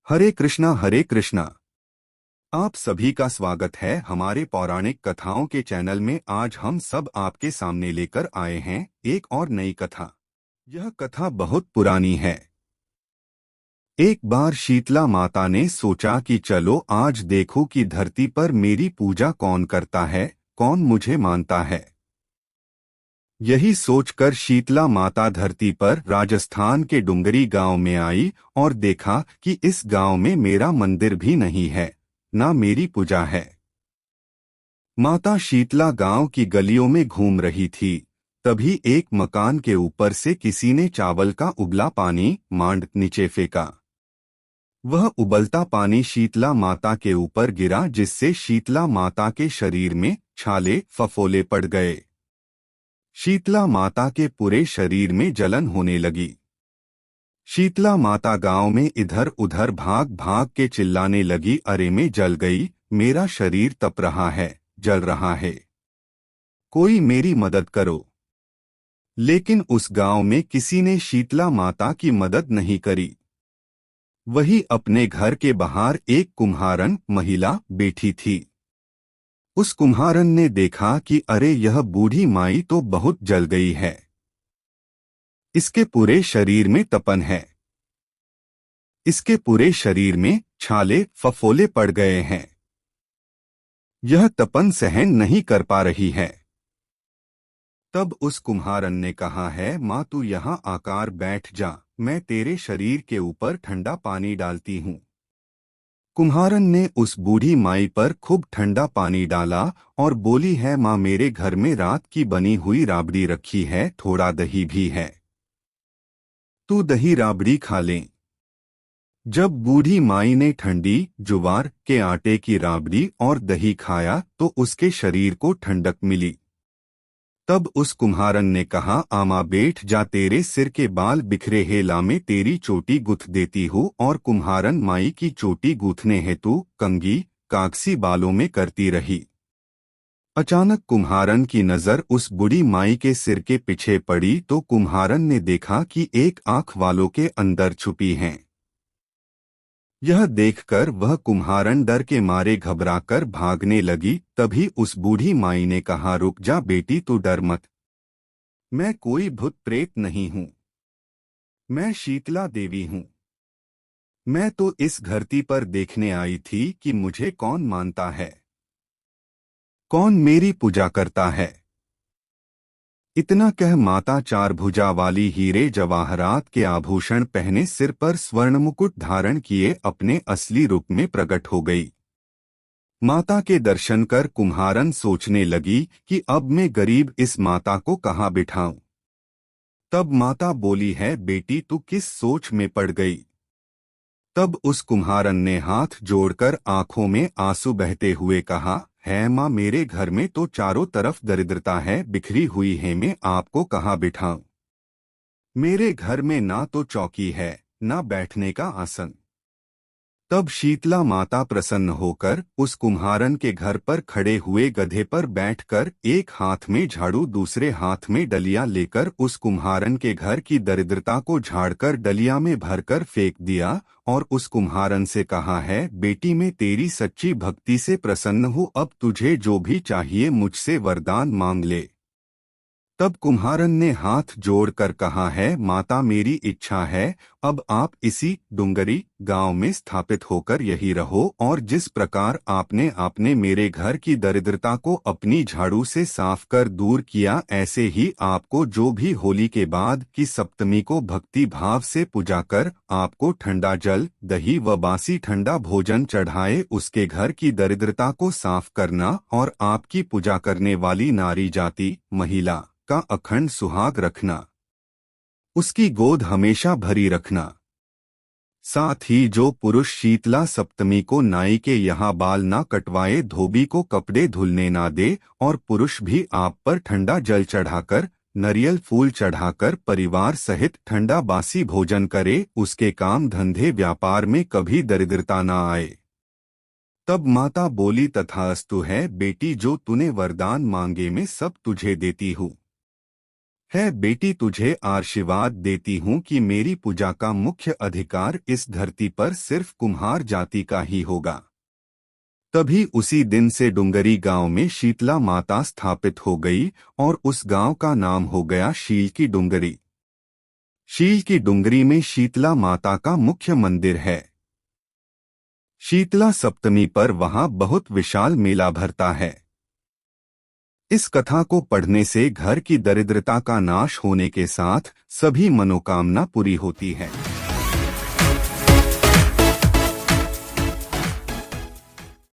हरे कृष्णा हरे कृष्णा। आप सभी का स्वागत है हमारे पौराणिक कथाओं के चैनल में। आज हम सब आपके सामने लेकर आए हैं एक और नई कथा। यह कथा बहुत पुरानी है। एक बार शीतला माता ने सोचा कि चलो आज देखो कि धरती पर मेरी पूजा कौन करता है, कौन मुझे मानता है। यही सोचकर शीतला माता धरती पर राजस्थान के डुंगरी गांव में आई और देखा कि इस गांव में मेरा मंदिर भी नहीं है, ना मेरी पूजा है। माता शीतला गांव की गलियों में घूम रही थी। तभी एक मकान के ऊपर से किसी ने चावल का उबला पानी मांड नीचे फेंका। वह उबलता पानी शीतला माता के ऊपर गिरा, जिससे शीतला माता के शरीर में छाले फफोले पड़ गए। शीतला माता के पूरे शरीर में जलन होने लगी। शीतला माता गांव में इधर उधर भाग भाग के चिल्लाने लगी, अरे मैं जल गई, मेरा शरीर तप रहा है, जल रहा है, कोई मेरी मदद करो। लेकिन उस गांव में किसी ने शीतला माता की मदद नहीं करी। वही अपने घर के बाहर एक कुम्हारन महिला बैठी थी। उस कुम्हारन ने देखा कि अरे यह बूढ़ी माई तो बहुत जल गई है, इसके पूरे शरीर में तपन है, इसके पूरे शरीर में छाले फफोले पड़ गए हैं, यह तपन सहन नहीं कर पा रही है। तब उस कुम्हारन ने कहा है, माँ तू यहाँ आकर बैठ जा, मैं तेरे शरीर के ऊपर ठंडा पानी डालती हूँ। कुम्हारन ने उस बूढ़ी माई पर खूब ठंडा पानी डाला और बोली है, माँ मेरे घर में रात की बनी हुई राबड़ी रखी है, थोड़ा दही भी है, तू दही राबड़ी खा ले। जब बूढ़ी माई ने ठंडी ज्वार के आटे की राबड़ी और दही खाया तो उसके शरीर को ठंडक मिली। तब उस कुम्हारन ने कहा, आमा बैठ जा, तेरे सिर के बाल बिखरे हैं, ला मैं तेरी चोटी गुथ देती हूँ। और कुम्हारन माई की चोटी गूंथने हेतु कंघी कागसी बालों में करती रही। अचानक कुम्हारन की नजर उस बूढ़ी माई के सिर के पीछे पड़ी तो कुम्हारन ने देखा कि एक आंख वालों के अंदर छुपी है। यह देखकर वह कुम्हारन डर के मारे घबराकर भागने लगी। तभी उस बूढ़ी माई ने कहा, रुक जा बेटी, तू डर मत, मैं कोई भूत प्रेत नहीं हूँ, मैं शीतला देवी हूँ। मैं तो इस धरती पर देखने आई थी कि मुझे कौन मानता है, कौन मेरी पूजा करता है। इतना कह माता चार भुजा वाली हीरे जवाहरात के आभूषण पहने, सिर पर स्वर्ण मुकुट धारण किए अपने असली रूप में प्रकट हो गई। माता के दर्शन कर कुम्हारन सोचने लगी कि अब मैं गरीब इस माता को कहाँ बिठाऊं। तब माता बोली है, बेटी तू किस सोच में पड़ गई। तब उस कुम्हारन ने हाथ जोड़कर आंखों में आंसू बहते हुए कहा, है माँ मेरे घर में तो चारों तरफ दरिद्रता है, बिखरी हुई है, मैं आपको कहाँ बिठाऊं। मेरे घर में ना तो चौकी है, ना बैठने का आसन। तब शीतला माता प्रसन्न होकर उस कुम्हारन के घर पर खड़े हुए गधे पर बैठकर एक हाथ में झाड़ू दूसरे हाथ में डलिया लेकर उस कुम्हारन के घर की दरिद्रता को झाड़कर डलिया में भरकर फेंक दिया और उस कुम्हारन से कहा है, बेटी मैं तेरी सच्ची भक्ति से प्रसन्न हूँ, अब तुझे जो भी चाहिए मुझसे वरदान मांग ले। तब कुम्हारन ने हाथ जोड़कर कहा है, माता मेरी इच्छा है अब आप इसी डुंगरी गांव में स्थापित होकर यही रहो और जिस प्रकार आपने मेरे घर की दरिद्रता को अपनी झाड़ू से साफ कर दूर किया, ऐसे ही आपको जो भी होली के बाद की सप्तमी को भक्ति भाव से पूजा कर आपको ठंडा जल दही व बासी ठंडा भोजन चढ़ाए, उसके घर की दरिद्रता को साफ करना और आपकी पूजा करने वाली नारी जाति महिला का अखंड सुहाग रखना, उसकी गोद हमेशा भरी रखना। साथ ही जो पुरुष शीतला सप्तमी को नाई के यहाँ बाल ना कटवाए, धोबी को कपड़े धुलने ना दे और पुरुष भी आप पर ठंडा जल चढ़ाकर नारियल फूल चढ़ाकर परिवार सहित ठंडा बासी भोजन करे, उसके काम धंधे व्यापार में कभी दरिद्रता ना आए। तब माता बोली, तथास्तु है बेटी, जो तूने वरदान मांगे मैं सब तुझे देती हूँ। है बेटी, तुझे आशीर्वाद देती हूँ कि मेरी पूजा का मुख्य अधिकार इस धरती पर सिर्फ कुम्हार जाति का ही होगा। तभी उसी दिन से डुंगरी गांव में शीतला माता स्थापित हो गई और उस गांव का नाम हो गया शील की डुंगरी। शील की डुंगरी में शीतला माता का मुख्य मंदिर है। शीतला सप्तमी पर वहां बहुत विशाल मेला भरता है। इस कथा को पढ़ने से घर की दरिद्रता का नाश होने के साथ सभी मनोकामना पूरी होती है।